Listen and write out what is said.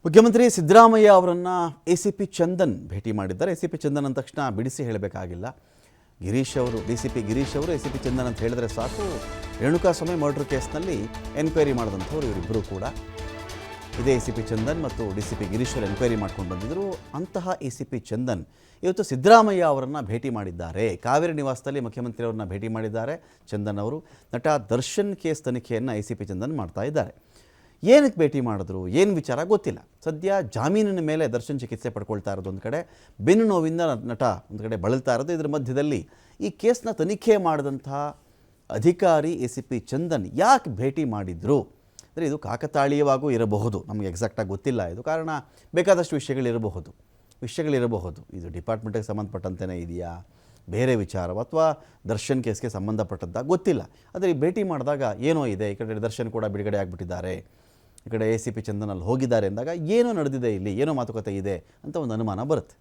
ಮುಖ್ಯಮಂತ್ರಿ ಸಿದ್ದರಾಮಯ್ಯ ಅವರನ್ನು ಎಸಿಪಿ ಚಂದನ್ ಭೇಟಿ ಮಾಡಿದ್ದಾರೆ. ಎಸಿಪಿ ಚಂದನ್ ಅಂದ ತಕ್ಷಣ ಬಿಡಿಸಿ ಹೇಳಬೇಕಾಗಿಲ್ಲ. ಡಿಸಿಪಿ ಗಿರೀಶ್ ಅವರು ಎಸಿಪಿ ಚಂದನ್ ಅಂತ ಹೇಳಿದ್ರೆ ಸಾಕು. ರೇಣುಕಾಸ್ವಾಮಿ ಮರ್ಡರ್ ಕೇಸ್ನಲ್ಲಿ ಎನ್ಕ್ವೈರಿ ಮಾಡಿದಂಥವ್ರು ಇವರಿಬ್ಬರು ಕೂಡ. ಇದೇ ಎಸಿಪಿ ಚಂದನ್ ಮತ್ತು ಡಿಸಿಪಿ ಗಿರೀಶ್ ಅವರು ಎನ್ಕ್ವೈರಿ ಮಾಡ್ಕೊಂಡು ಬಂದಿದ್ದರು. ಅಂತಹ ಎಸಿಪಿ ಚಂದನ್ ಇವತ್ತು ಸಿದ್ದರಾಮಯ್ಯ ಅವರನ್ನು ಭೇಟಿ ಮಾಡಿದ್ದಾರೆ. ಕಾವೇರಿ ನಿವಾಸದಲ್ಲಿ ಮುಖ್ಯಮಂತ್ರಿಯವರನ್ನ ಭೇಟಿ ಮಾಡಿದ್ದಾರೆ ಚಂದನ್ ಅವರು. ನಟ ದರ್ಶನ್ ಕೇಸ್ ತನಿಖೆಯನ್ನು ಎಸಿಪಿ ಚಂದನ್ ಮಾಡ್ತಾ ಇದ್ದಾರೆ. ಏನಕ್ಕೆ ಭೇಟಿ ಮಾಡಿದ್ರು, ಏನು ವಿಚಾರ ಗೊತ್ತಿಲ್ಲ. ಸದ್ಯ ಜಾಮೀನಿನ ಮೇಲೆ ದರ್ಶನ್ ಚಿಕಿತ್ಸೆ ಪಡ್ಕೊಳ್ತಾ ಇರೋದು ಒಂದು ಕಡೆ, ಬೆನ್ನು ನೋವಿಂದ ನಟ ಒಂದು ಕಡೆ ಬಳಲ್ತಾ ಇರೋದು. ಇದರ ಮಧ್ಯದಲ್ಲಿ ಈ ಕೇಸ್ನ ತನಿಖೆ ಮಾಡಿದಂಥ ಅಧಿಕಾರಿ ಎಸಿಪಿ ಚಂದನ್ ಯಾಕೆ ಭೇಟಿ ಮಾಡಿದ್ರು ಅಂದರೆ ಇದು ಕಾಕತಾಳೀಯವಾಗೂ ಇರಬಹುದು, ನಮಗೆ ಎಕ್ಸಾಕ್ಟಾಗಿ ಗೊತ್ತಿಲ್ಲ. ಇದು ಕಾರಣ ಬೇಕಾದಷ್ಟು ವಿಷಯಗಳಿರಬಹುದು. ಇದು ಡಿಪಾರ್ಟ್ಮೆಂಟಿಗೆ ಸಂಬಂಧಪಟ್ಟಂತೆಯೇ ಇದೆಯಾ, ಬೇರೆ ವಿಚಾರ ಅಥವಾ ದರ್ಶನ್ ಕೇಸ್ಗೆ ಸಂಬಂಧಪಟ್ಟದ್ದ ಗೊತ್ತಿಲ್ಲ. ಆದರೆ ಈ ಭೇಟಿ ಮಾಡಿದಾಗ ಏನೋ ಇದೆ. ಈ ಕಡೆ ದರ್ಶನ್ ಕೂಡ ಬಿಡುಗಡೆ ಆಗಿಬಿಟ್ಟಿದ್ದಾರೆ, ಈ ಕಡೆ ಎಸಿಪಿ ಚಂದನ್ ಅಲ್ಲಿ ಹೋಗಿದ್ದಾರೆ ಅಂದಾಗ ಏನೋ ನಡೆದಿದೆ, ಇಲ್ಲಿ ಏನೋ ಮಾತುಕತೆ ಇದೆ ಅಂತ ಒಂದು ಅನುಮಾನ ಬರುತ್ತೆ.